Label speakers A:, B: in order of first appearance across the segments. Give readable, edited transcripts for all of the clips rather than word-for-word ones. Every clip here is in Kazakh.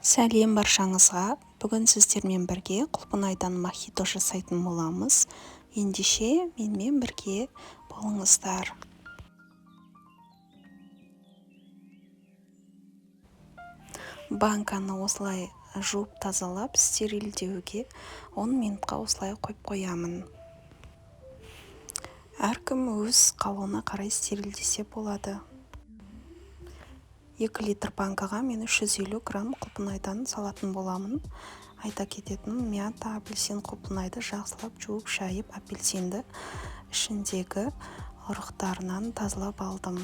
A: Сәлем баршаңызға. Бүгін сіздермен бірге құлпынайдан мохито жасайтын боламыз. Ендеше менімен бірге болыңыздар. Банканы осылай жуып тазалап стерильдеуге 10 минутқа осылай қойып қоямын. Әркім өз қалауына қарай стерильдесе болады. 2 литр банкаға мен 350 грамм құлпынайдан салатын боламын. Айта кететін, мята, апельсин құлпынайды жақсылап жуып шайып, апельсинді ішіндегі ұрықтарынан тазалап алдым.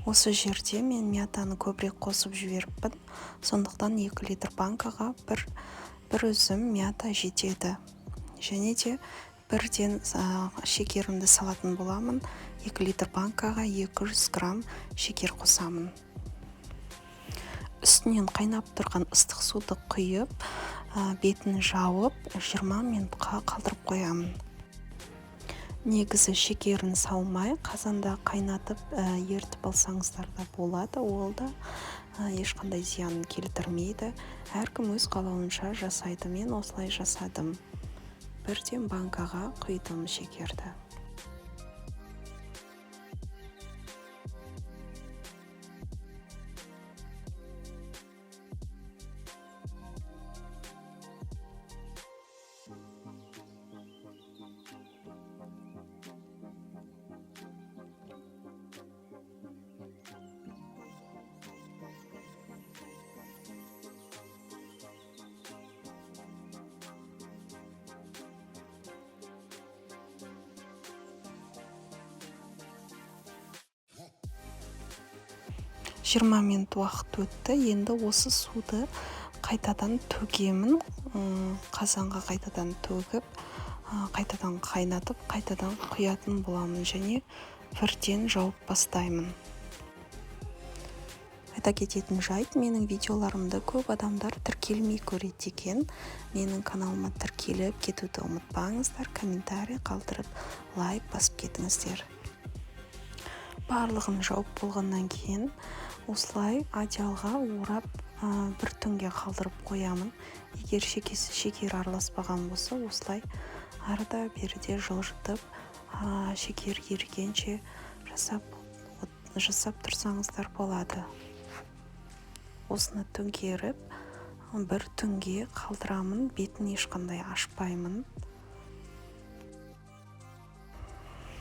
A: Осы жерде мен мятаны көбірек қосып жіберіппін, сондықтан 2 литр банкаға бір үзім мята жетеді. Және де бірден шекерімді салатын боламын. 2 литр банкаға 200 грамм шекер қосамын. Үстінен қайнап тұрған ыстық суды құйып, бетін жауып, 20 минутқа қалдырып қоямын. Негізі шекерін салмай, қазанда қайнатып ертіп алсаңыздар да болады. Ол да ешқандай зиянын келтірмейді. Әркім өз қалауынша жасайды. Мен осылай жасадым. Бірден банкаға құйдым шекерді. Жиырма минут уақыт өтті. Енді осы суды қайтадан төгемін. Қазанға қайтадан төгіп, қайтадан қайнатып, қайтадан құятын боламын және бірден жауып бастаймын. Айта кететін жайт, менің видеоларымды көп адамдар тіркелмей көреді екен. Менің каналыма тіркеліп кетуді ұмытпаңыздар, комментарий қалдырып, лайк басып кетіңіздер. Барлығын жауып болғаннан кейін осылай одеялға орап бір түнге қалдырып қоямын. Егер шекер араласпаған болса, осылай арада беріде жылжытып, шекер ерігенше жасап тұрсаңыздар болады. Осыны төңкеріп, бір түнге қалдырамын, бетін ешқандай ашпаймын.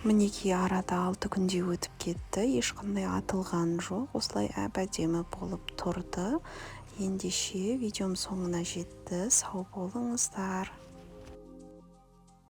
A: Мінеки арада 6 күнде өтіп кетті, ешқандай атылған жоқ, осылай әп-әдемі болып тұрды. Ендеше видеом соңына жетті, сау болыңыздар.